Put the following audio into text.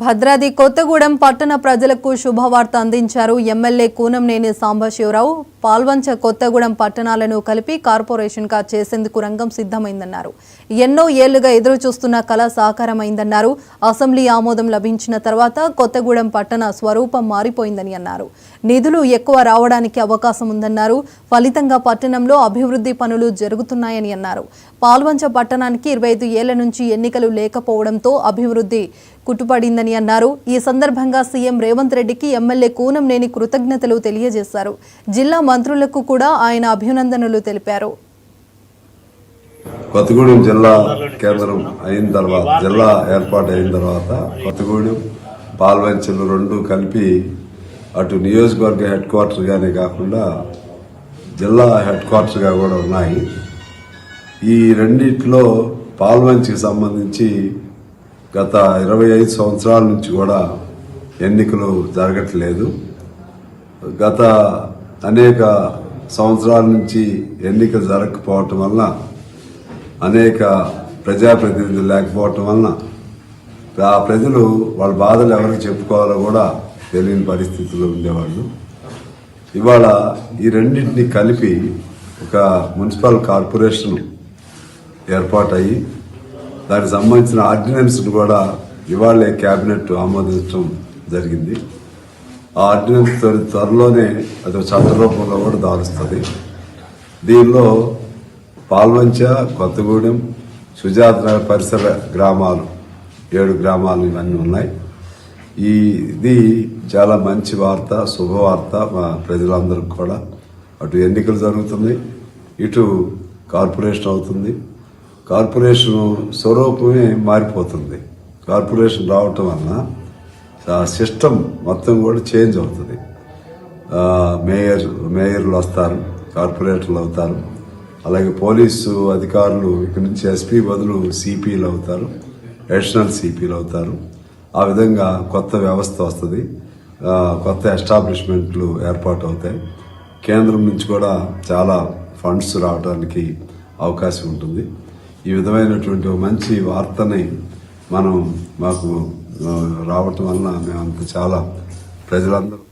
భద్రాద్రి కొత్తగూడెం పట్టణ ప్రజలకు శుభవార్త అందించారు ఎమ్మెల్యే కూనంనేని సాంబశివరావు. పాల్వంచ కొత్తగూడెం పట్టణాలను కలిపి కార్పొరేషన్గా చేసేందుకు రంగం సిద్ధమైందన్నారు. ఎన్నో ఏళ్లుగా ఎదురు చూస్తున్న కళ సాకారమైందన్నారు. అసెంబ్లీ ఆమోదం లభించిన తర్వాత కొత్తగూడెం పట్టణ స్వరూపం మారిపోయిందని అన్నారు. నిధులు ఎక్కువ రావడానికి అవకాశం ఉందన్నారు. ఫలితంగా పట్టణంలో అభివృద్ధి పనులు జరుగుతున్నాయని అన్నారు. పాల్వంచ పట్టణానికి 25 ఏళ్ల నుంచి ఎన్నికలు లేకపోవడంతో అభివృద్ధి కుట్టుపడిందని అన్నారు. ఈ సందర్భంగా సీఎం రేవంత్ రెడ్డికి ఎమ్మెల్యే కూనంనేని కృతజ్ఞతలు తెలియజేశారు. జిల్లా మంత్రులకు కూడా ఆయన అభినందనలు తెలిపారు. కొత్తగూడెం జిల్లా కేంద్రం అయిన తర్వాత, జిల్లా ఏర్పాటు అయిన తర్వాత కొత్తగూడెం పాల్వంచలు రెండు కలిపి అటు నియోజకవర్గ హెడ్ క్వార్టర్ గానే కాకుండా జిల్లా హెడ్ క్వార్టర్ గా కూడా ఉన్నాయి. ఈ రెండిట్లో పాల్వంచికి సంబంధించి గత 25 సంవత్సరాల నుంచి కూడా ఎన్నికలు జరగట్లేదు. గత అనేక సంవత్సరాల నుంచి ఎన్నికలు జరగకపోవటం వలన, అనేక ప్రజాప్రతినిధులు లేకపోవటం వలన ఆ ప్రజలు వాళ్ళ బాధలు ఎవరికి చెప్పుకోవాలో కూడా తెలియని పరిస్థితుల్లో ఉండేవాళ్ళు. ఇవాళ ఈ రెండింటిని కలిపి ఒక మున్సిపల్ కార్పొరేషన్ ఏర్పాటయ్యి దానికి సంబంధించిన ఆర్డినెన్స్ కూడా ఇవాళే కేబినెట్ ఆమోదించడం జరిగింది. ఆ ఆర్డినెన్స్ త్వరలోనే అది చట్ట రూపంలో కూడా దాలుస్తుంది. దీనిలో పాల్వంచ, కొత్తగూడెం, సుజాత నగర్ పరిసర గ్రామాలు 7 గ్రామాలు ఇవన్నీ ఉన్నాయి. ఇది చాలా మంచి వార్త, శుభవార్త మా ప్రజలందరికీ కూడా. అటు ఎన్నికలు జరుగుతుంది, ఇటు కార్పొరేషన్ అవుతుంది. కార్పొరేషన్ స్వరూపమే మారిపోతుంది. కార్పొరేషన్ రావటం వలన సిస్టమ్ మొత్తం కూడా చేంజ్ అవుతుంది. మేయర్లు వస్తారు, కార్పొరేటర్లు అవుతారు. అలాగే పోలీసు అధికారులు ఇక్కడి నుంచి ఎస్పీ బదులు సిపిలు అవుతారు, అడిషనల్ సిపిలు అవుతారు. ఆ విధంగా కొత్త వ్యవస్థ వస్తుంది, కొత్త ఎస్టాబ్లిష్మెంట్లు ఏర్పాటు అవుతాయి. కేంద్రం నుంచి కూడా చాలా ఫండ్స్ రావడానికి అవకాశం ఉంటుంది. ఈ విధమైనటువంటి మంచి వార్తని మాకు రావటం వలన మేమంతా చాలా ప్రజలందరూ